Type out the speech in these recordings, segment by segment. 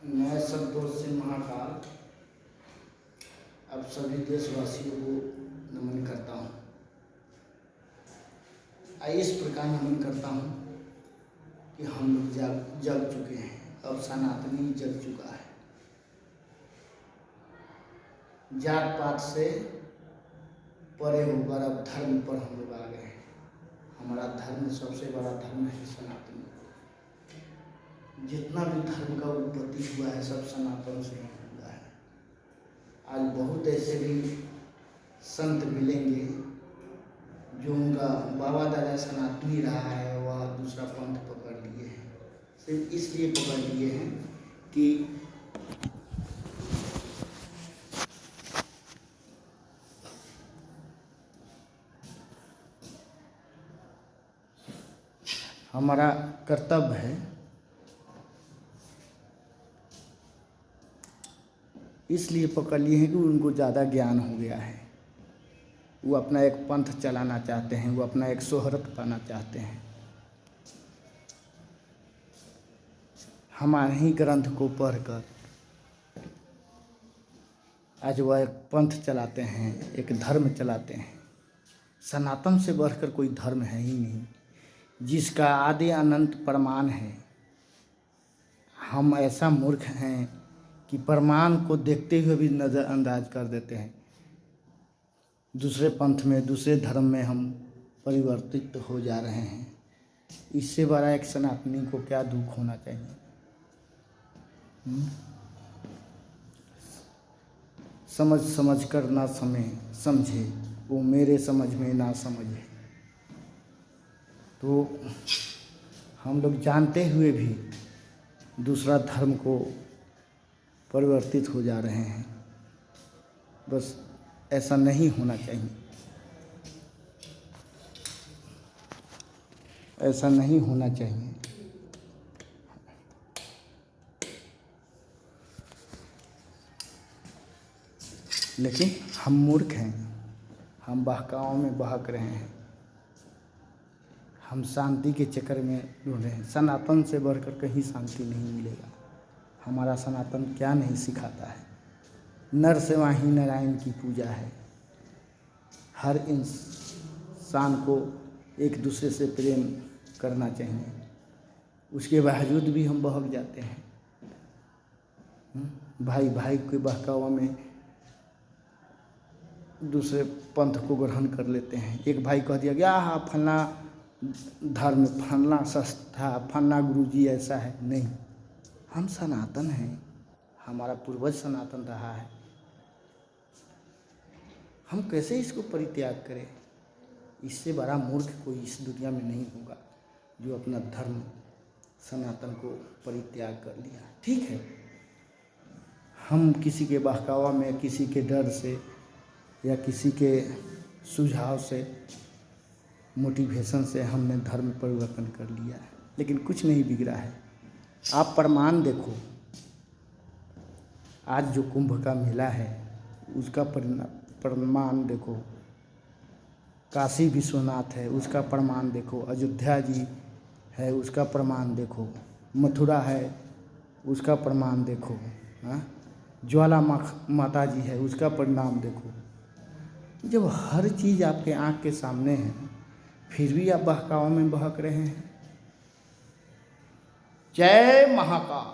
मैं संतोष सिंह महाकाल अब सभी देशवासियों को नमन करता हूँ। इस प्रकार नमन करता हूँ कि हम लोग जग चुके हैं, अब सनातनी जग चुका है। जात पात से परे होकर अब धर्म पर हम लोग आ गए हैं। हमारा धर्म सबसे बड़ा धर्म है सनातनी। जितना भी धर्म का उत्पत्ति हुआ है सब सनातन से ही हुआ है। आज बहुत ऐसे भी संत मिलेंगे जो उनका बाबा दादा सनातनी रहा है, वह दूसरा पंथ पकड़ लिए हैं। सिर्फ इसलिए पकड़ लिए हैं कि हमारा कर्तव्य है, इसलिए पकड़ लिए हैं कि उनको ज़्यादा ज्ञान हो गया है। वो अपना एक पंथ चलाना चाहते हैं, वो अपना एक शोहरत पाना चाहते हैं। हमारे ही ग्रंथ को पढ़कर आज वह एक पंथ चलाते हैं, एक धर्म चलाते हैं। सनातन से बढ़कर कोई धर्म है ही नहीं, जिसका आदि अनंत प्रमाण है। हम ऐसा मूर्ख हैं कि प्रमाण को देखते हुए भी नज़रअंदाज कर देते हैं। दूसरे पंथ में, दूसरे धर्म में हम परिवर्तित हो जा रहे हैं। इससे बड़ा एक सनातनी को क्या दुख होना चाहिए। समझ कर ना समझे, वो मेरे समझ में ना समझे। तो हम लोग जानते हुए भी दूसरा धर्म को परिवर्तित हो जा रहे हैं। बस ऐसा नहीं होना चाहिए, ऐसा नहीं होना चाहिए। लेकिन हम मूर्ख हैं, हम बहकाओं में बहक रहे हैं, हम शांति के चक्कर में ढूंढ रहे हैं। सनातन से बढ़कर कहीं शांति नहीं मिलेगा। हमारा सनातन क्या नहीं सिखाता है। नर से वहीं नारायण की पूजा है। हर इंसान को एक दूसरे से प्रेम करना चाहिए। उसके बावजूद भी हम बहक जाते हैं। भाई भाई के बहकावा में दूसरे पंथ को ग्रहण कर लेते हैं। एक भाई कह दिया गया हाँ फलना धर्म, फलना संस्था, फलना गुरुजी ऐसा है। नहीं, हम सनातन हैं, हमारा पूर्वज सनातन रहा है। हम कैसे इसको परित्याग करें। इससे बड़ा मूर्ख कोई इस दुनिया में नहीं होगा जो अपना धर्म सनातन को परित्याग कर लिया। ठीक है, हम किसी के बहकावा में, किसी के डर से या किसी के सुझाव से, मोटिवेशन से हमने धर्म परिवर्तन कर लिया है, लेकिन कुछ नहीं बिगड़ा है। आप प्रमाण देखो, आज जो कुंभ का मेला है उसका प्रमाण देखो। काशी विश्वनाथ है उसका प्रमाण देखो। अयोध्या जी है उसका प्रमाण देखो। मथुरा है उसका प्रमाण देखो। ज्वाला माता जी है उसका परिणाम देखो। जब हर चीज़ आपके आँख के सामने है फिर भी आप बहकाव में बहक रहे हैं। जय महाकाल,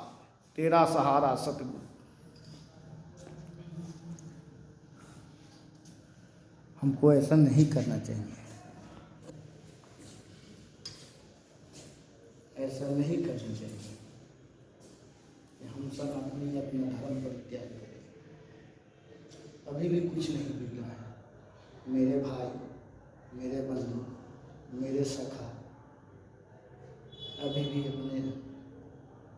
तेरा सहारा सतगुरु। हमको ऐसा नहीं करना चाहिए, ऐसा नहीं करना चाहिए। हम सब अपनी अपना धर्म परित्याग करें। अभी भी कुछ नहीं बिगड़ा है। मेरे भाई, मेरे बंधु, मेरे सखा अभी भी अपने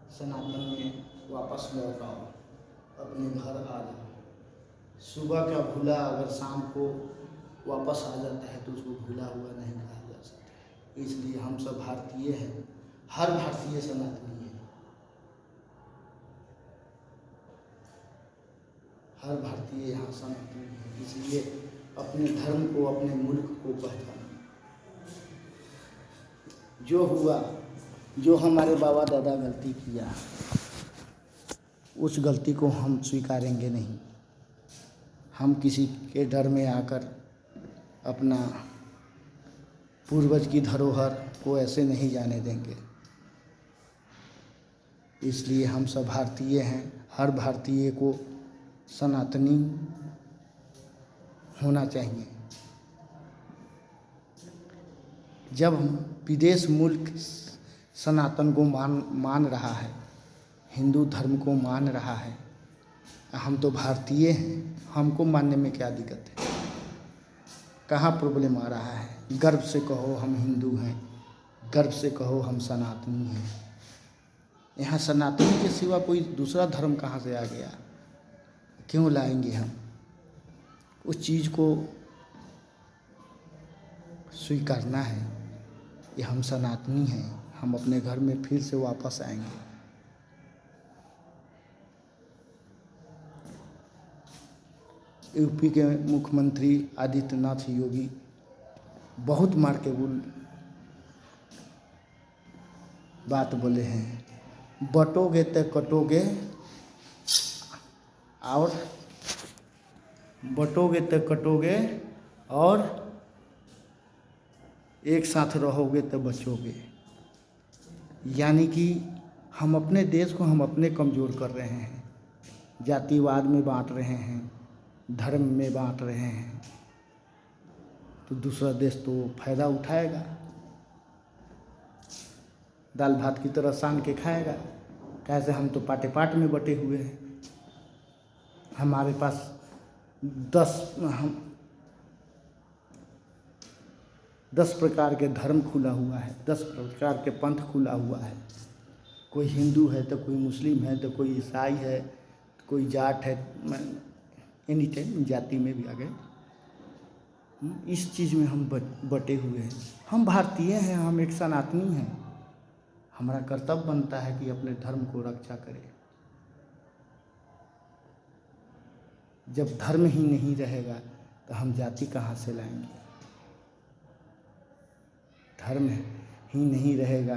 सनातन में वापस लौट आओ, अपने घर आ जाओ। सुबह का भूला अगर शाम को वापस आ जाता है तो उसको भूला हुआ नहीं कहा जा सकता। इसलिए हम सब भारतीय हैं, हर भारतीय सनातनी है, हर भारतीय यहाँ सनातनी है। इसलिए अपने धर्म को, अपने मुल्क को पहचानो। जो हुआ, जो हमारे बाबा दादा गलती किया, उस गलती को हम स्वीकारेंगे नहीं। हम किसी के डर में आकर अपना पूर्वज की धरोहर को ऐसे नहीं जाने देंगे। इसलिए हम सब भारतीय हैं, हर भारतीय को सनातनी होना चाहिए। जब हम विदेश मुल्क सनातन को मान रहा है, हिंदू धर्म को मान रहा है, हम तो भारतीय हैं, हमको मानने में क्या दिक्कत है? कहाँ प्रॉब्लम आ रहा है? गर्व से कहो हम हिंदू हैं, गर्व से कहो हम सनातनी हैं। यहाँ सनातनी के सिवा कोई दूसरा धर्म कहाँ से आ गया? क्यों लाएंगे हम? उस चीज़ को स्वीकारना है कि हम सनातनी हैं, हम अपने घर में फिर से वापस आएंगे। यूपी के मुख्यमंत्री आदित्यनाथ योगी बहुत मार्केबल बात बोले हैं, बटोगे तो कटोगे और बटोगे तो कटोगे और एक साथ रहोगे तो बचोगे। यानी कि हम अपने देश को हम अपने कमज़ोर कर रहे हैं, जातिवाद में बांट रहे हैं, धर्म में बांट रहे हैं, तो दूसरा देश तो फ़ायदा उठाएगा, दाल भात की तरह सान के खाएगा। कैसे? हम तो पाटे पाट में बटे हुए हैं, हमारे पास 10 प्रकार के धर्म खुला हुआ है, 10 प्रकार के पंथ खुला हुआ है। कोई हिंदू है तो कोई मुस्लिम है तो कोई ईसाई है तो कोई जाट है, एनी टाइम जाति में भी आ गए। इस चीज़ में हम बटे हुए हैं। हम भारतीय हैं, हम एक सनातनी हैं। हमारा कर्तव्य बनता है कि अपने धर्म को रक्षा करें। जब धर्म ही नहीं रहेगा तो हम जाति कहाँ से लाएंगे? धर्म ही नहीं रहेगा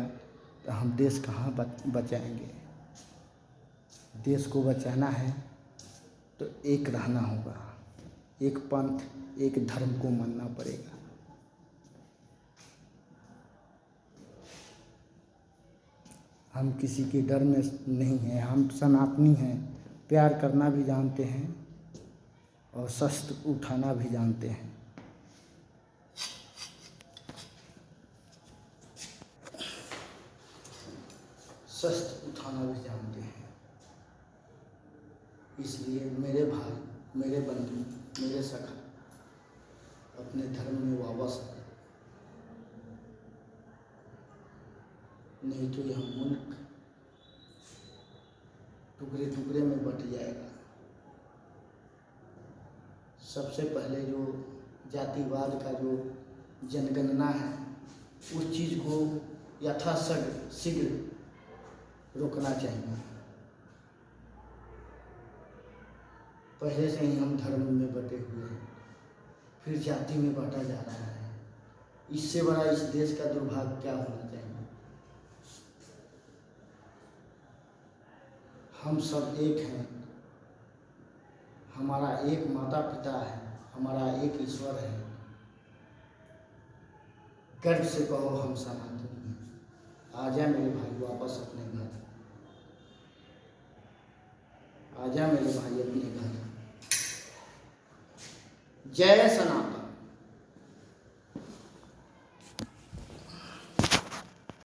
तो हम देश कहाँ बचाएंगे? देश को बचाना है तो एक रहना होगा, एक पंथ, एक धर्म को मानना पड़ेगा। हम किसी के डर में नहीं हैं, हम सनातनी हैं, प्यार करना भी जानते हैं और शस्त्र उठाना भी जानते हैं। शस्त्र उठाना भी जानते हैं। इसलिए मेरे भाई, मेरे बंधु, मेरे सखा, अपने धर्म में वापस आए, नहीं तो यह मुल्क टुकड़े टुकड़े में बट जाएगा। सबसे पहले जो जातिवाद का जो जनगणना है, उस चीज़ को यथाशीघ्र रोकना चाहिए। पहले से ही हम धर्म में बटे हुए हैं, फिर जाति में बांटा जा रहा है। इससे बड़ा इस देश का दुर्भाग्य क्या होना चाहिए? हम सब एक हैं, हमारा एक माता पिता है, हमारा एक ईश्वर है। गर्व से कहो हम सनातनी हैं। आजा मेरे भाई वापस अपने घर, आजा मेरे भाई अपने घर। जय सनातन।